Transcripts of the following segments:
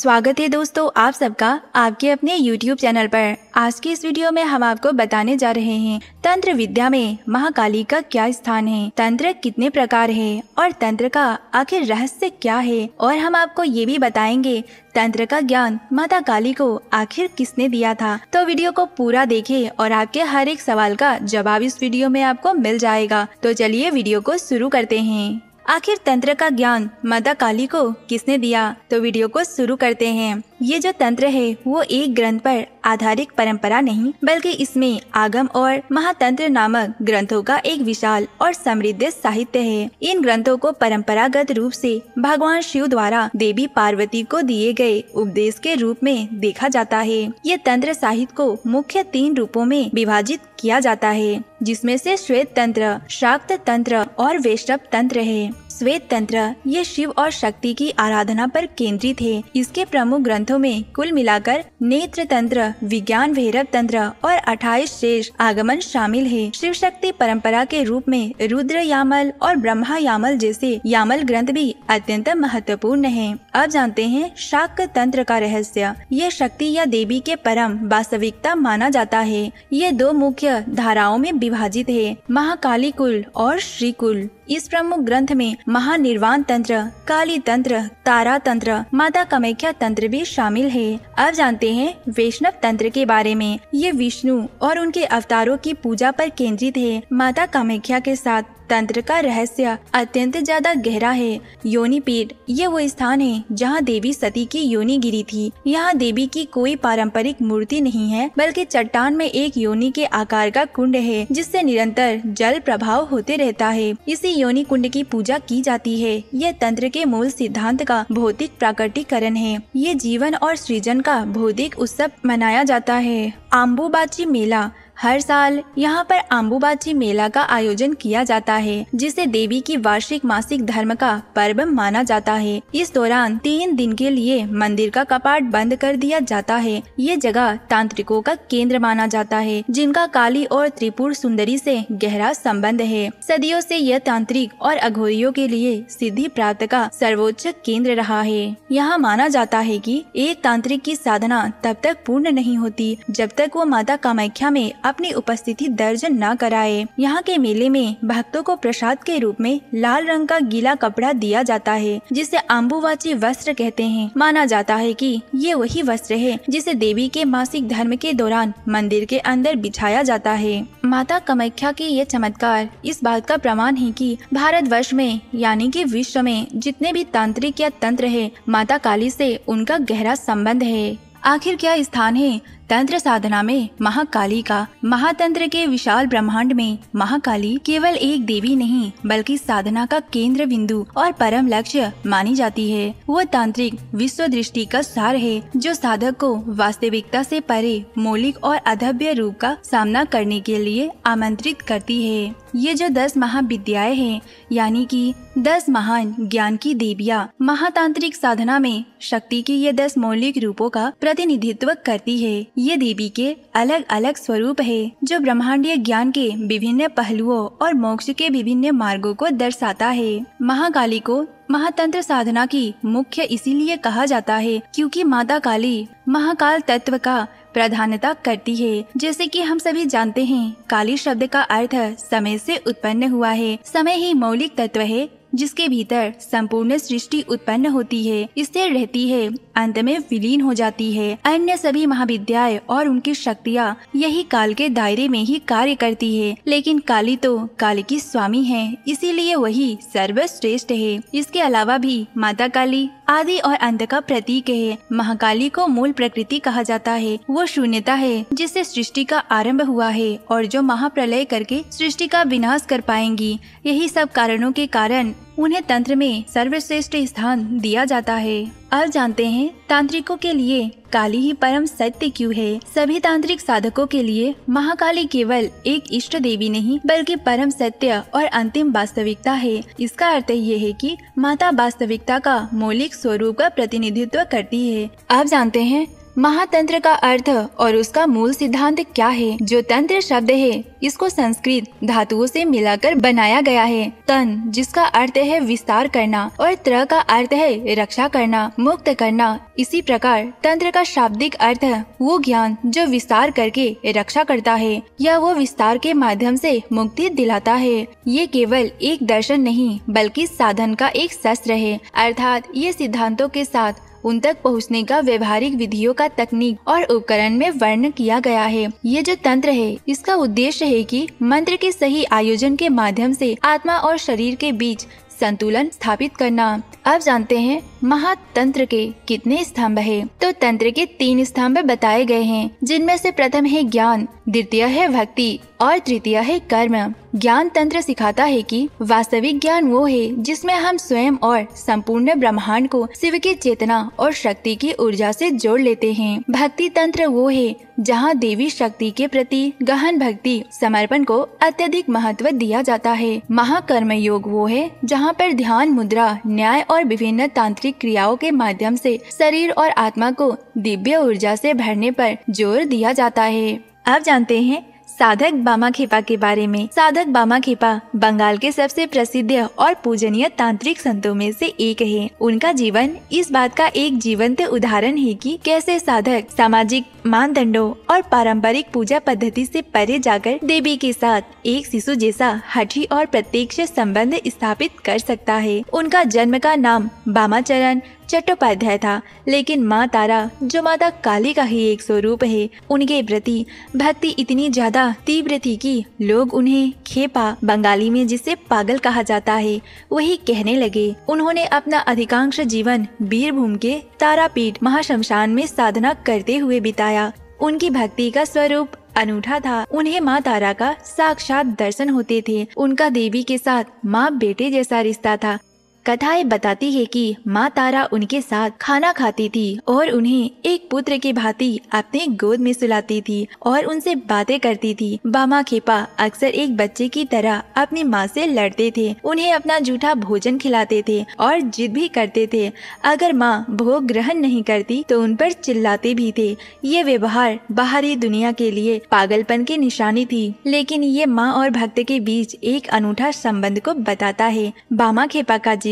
स्वागत है दोस्तों आप सबका आपके अपने YouTube चैनल पर। आज की इस वीडियो में हम आपको बताने जा रहे हैं तंत्र विद्या में महाकाली का क्या स्थान है, तंत्र कितने प्रकार है और तंत्र का आखिर रहस्य क्या है। और हम आपको ये भी बताएंगे तंत्र का ज्ञान माता काली को आखिर किसने दिया था। तो वीडियो को पूरा देखें और आपके हर एक सवाल का जवाब इस वीडियो में आपको मिल जाएगा। तो चलिए वीडियो को शुरू करते हैं। आखिर तंत्र का ज्ञान माता काली को किसने दिया, तो वीडियो को शुरू करते हैं। ये जो तंत्र है वो एक ग्रंथ पर आधारित परंपरा नहीं, बल्कि इसमें आगम और महातंत्र नामक ग्रंथों का एक विशाल और समृद्ध साहित्य है। इन ग्रंथों को परंपरागत रूप से भगवान शिव द्वारा देवी पार्वती को दिए गए उपदेश के रूप में देखा जाता है। ये तंत्र साहित्य को मुख्य 3 रूपों में विभाजित किया जाता है, जिसमें से श्वेत तंत्र, शाक्त तंत्र और वैष्णव तंत्र है। श्वेत तंत्र ये शिव और शक्ति की आराधना पर केंद्रित है। इसके प्रमुख ग्रंथों में कुल मिलाकर नेत्र तंत्र, विज्ञान भैरव तंत्र और 28 शेष आगमन शामिल है। शिव शक्ति परंपरा के रूप में रुद्र यामल और ब्रह्मा यामल जैसे यामल ग्रंथ भी अत्यंत महत्वपूर्ण हैं। अब जानते हैं शाक्त तंत्र का रहस्य। ये शक्ति या देवी के परम वास्तविकता माना जाता है। ये 2 मुख्य धाराओं में विभाजित है, महाकाली कुल और श्री कुल। इस प्रमुख ग्रंथ में महानिर्वाण तंत्र, काली तंत्र, तारा तंत्र, माता कामाख्या तंत्र भी शामिल है। अब जानते हैं वैष्णव तंत्र के बारे में। ये विष्णु और उनके अवतारों की पूजा पर केंद्रित है। माता कामाख्या के साथ तंत्र का रहस्य अत्यंत ज्यादा गहरा है। योनि पीठ ये वो स्थान है जहाँ देवी सती की योनि गिरी थी। यहाँ देवी की कोई पारंपरिक मूर्ति नहीं है, बल्कि चट्टान में एक योनि के आकार का कुंड है, जिससे निरंतर जल प्रभाव होते रहता है। इसी योनि कुंड की पूजा की जाती है। यह तंत्र के मूल सिद्धांत का भौतिक प्राकटीकरण है। ये जीवन और सृजन का भौतिक उत्सव मनाया जाता है। आम्बुबाची मेला हर साल यहाँ पर आम्बुबाची मेला का आयोजन किया जाता है, जिसे देवी की वार्षिक मासिक धर्म का पर्व माना जाता है। इस दौरान 3 दिन के लिए मंदिर का कपाट बंद कर दिया जाता है। ये जगह तांत्रिकों का केंद्र माना जाता है, जिनका काली और त्रिपुर सुंदरी से गहरा संबंध है। सदियों से यह तांत्रिक और अघोरियों के लिए सिद्धि प्राप्त का सर्वोच्च केंद्र रहा है। यहाँ माना जाता है कि एक तांत्रिक की साधना तब तक पूर्ण नहीं होती जब तक वो माता कामाख्या में अपनी उपस्थिति दर्ज न कराए। यहाँ के मेले में भक्तों को प्रसाद के रूप में लाल रंग का गीला कपड़ा दिया जाता है, जिसे आम्बुवाची वस्त्र कहते हैं। माना जाता है कि ये वही वस्त्र है जिसे देवी के मासिक धर्म के दौरान मंदिर के अंदर बिछाया जाता है। माता कामाख्या के ये चमत्कार इस बात का प्रमाण है कि भारतवर्ष में यानी कि विश्व में जितने भी तांत्रिक या तंत्र है, माता काली से उनका गहरा संबंध है। आखिर क्या स्थान है तंत्र साधना में महाकाली का। महातंत्र के विशाल ब्रह्मांड में महाकाली केवल एक देवी नहीं, बल्कि साधना का केंद्र बिंदु और परम लक्ष्य मानी जाती है। वो तांत्रिक विश्व दृष्टि का सार है, जो साधक को वास्तविकता से परे मौलिक और अदभ्य रूप का सामना करने के लिए आमंत्रित करती है। ये जो 10 महाविद्याएं हैं, यानी कि 10 महान ज्ञान की देवियाँ, महातांत्रिक साधना में शक्ति की ये 10 मौलिक रूपों का प्रतिनिधित्व करती है। ये देवी के अलग अलग स्वरूप है, जो ब्रह्मांडीय ज्ञान के विभिन्न पहलुओं और मोक्ष के विभिन्न मार्गों को दर्शाता है। महाकाली को महातंत्र साधना की मुख्य इसीलिए कहा जाता है क्योंकि माता काली महाकाल तत्व का प्रधानता करती है। जैसे कि हम सभी जानते हैं, काली शब्द का अर्थ समय से उत्पन्न हुआ है। समय ही मौलिक तत्व है जिसके भीतर संपूर्ण सृष्टि उत्पन्न होती है, स्थिर रहती है, अंत में विलीन हो जाती है। अन्य सभी महाविद्याएं और उनकी शक्तियाँ यही काल के दायरे में ही कार्य करती है, लेकिन काली तो काल की स्वामी है, इसीलिए वही सर्वश्रेष्ठ है। इसके अलावा भी माता काली आदि और अंत का प्रतीक है। महाकाली को मूल प्रकृति कहा जाता है। वो शून्यता है जिससे सृष्टि का आरंभ हुआ है और जो महाप्रलय करके सृष्टि का विनाश कर पाएंगी। यही सब कारणों के कारण उन्हें तंत्र में सर्वश्रेष्ठ स्थान दिया जाता है। अब जानते हैं तांत्रिकों के लिए काली ही परम सत्य क्यों है। सभी तांत्रिक साधकों के लिए महाकाली केवल एक इष्ट देवी नहीं, बल्कि परम सत्य और अंतिम वास्तविकता है। इसका अर्थ ये है कि माता वास्तविकता का मौलिक स्वरूप का प्रतिनिधित्व करती है। अब जानते हैं महातंत्र का अर्थ और उसका मूल सिद्धांत क्या है? जो तंत्र शब्द है इसको संस्कृत धातुओं से मिलाकर बनाया गया है। तन जिसका अर्थ है विस्तार करना और त्र का अर्थ है रक्षा करना, मुक्त करना। इसी प्रकार तंत्र का शाब्दिक अर्थ वो ज्ञान जो विस्तार करके रक्षा करता है या वो विस्तार के माध्यम से मुक्ति दिलाता है। ये केवल एक दर्शन नहीं बल्कि साधन का एक शस्त्र है, अर्थात ये सिद्धांतों के साथ उन तक पहुँचने का व्यवहारिक विधियों का तकनीक और उपकरण में वर्णन किया गया है। ये जो तंत्र है इसका उद्देश्य है कि मंत्र के सही आयोजन के माध्यम से आत्मा और शरीर के बीच संतुलन स्थापित करना। अब जानते हैं महातंत्र के कितने स्तंभ है। तो तंत्र के 3 स्तंभ बताए गए हैं, जिनमें से प्रथम है ज्ञान, द्वितीय है भक्ति और तृतीय है कर्म। ज्ञान तंत्र सिखाता है कि वास्तविक ज्ञान वो है जिसमें हम स्वयं और संपूर्ण ब्रह्मांड को शिव की चेतना और शक्ति की ऊर्जा से जोड़ लेते हैं। भक्ति तंत्र वो है जहाँ देवी शक्ति के प्रति गहन भक्ति समर्पण को अत्यधिक महत्व दिया जाता है। महाकर्म योग वो है जहाँ पर ध्यान, मुद्रा, न्याय और विभिन्न तांत्रिक क्रियाओं के माध्यम से शरीर और आत्मा को दिव्य ऊर्जा से भरने पर जोर दिया जाता है। अब जानते हैं साधक बामाखेपा के बारे में। साधक बामाखेपा बंगाल के सबसे प्रसिद्ध और पूजनीय तांत्रिक संतों में से एक है। उनका जीवन इस बात का एक जीवंत उदाहरण है कि कैसे साधक सामाजिक मानदंडों और पारंपरिक पूजा पद्धति से परे जाकर देवी के साथ एक शिशु जैसा हठी और प्रत्यक्ष संबंध स्थापित कर सकता है। उनका जन्म का नाम बामाचरण चट्टोपाध्याय था, लेकिन माँ तारा जो माता काली का ही एक स्वरूप है, उनके प्रति भक्ति इतनी ज्यादा तीव्र थी कि लोग उन्हें खेपा, बंगाली में जिसे पागल कहा जाता है, वही कहने लगे। उन्होंने अपना अधिकांश जीवन बीरभूम के तारापीठ महाशमशान में साधना करते हुए बिताया। उनकी भक्ति का स्वरूप अनूठा था। उन्हें माँ तारा का साक्षात दर्शन होते थे। उनका देवी के साथ माँ बेटे जैसा रिश्ता था। कथाएं बताती है कि माँ तारा उनके साथ खाना खाती थी और उन्हें एक पुत्र की भांति अपने गोद में सुलाती थी और उनसे बातें करती थी। बामाखेपा अक्सर एक बच्चे की तरह अपनी माँ से लड़ते थे, उन्हें अपना जूठा भोजन खिलाते थे और जिद भी करते थे। अगर माँ भोग ग्रहण नहीं करती तो उन पर चिल्लाते भी थे। ये व्यवहार बाहरी दुनिया के लिए पागलपन की निशानी थी, लेकिन ये माँ और भक्त के बीच एक अनूठा संबंध को बताता है। बामाखेपा का जीवन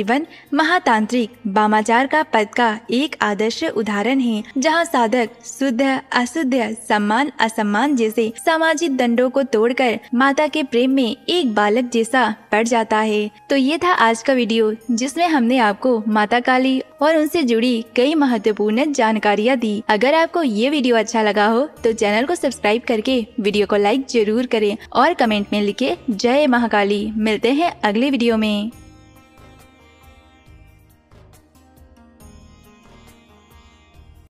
महातांत्रिक बामाचार का पद का एक आदर्श उदाहरण है, जहाँ साधक शुद्ध अशुद्ध, सम्मान असम्मान जैसे सामाजिक दंडों को तोड़कर माता के प्रेम में एक बालक जैसा पड़ जाता है। तो ये था आज का वीडियो, जिसमें हमने आपको माता काली और उनसे जुड़ी कई महत्वपूर्ण जानकारियाँ दी। अगर आपको ये वीडियो अच्छा लगा हो तो चैनल को सब्सक्राइब करके वीडियो को लाइक जरूर करें और कमेंट में लिखे जय महाकाली। मिलते हैं अगले वीडियो में।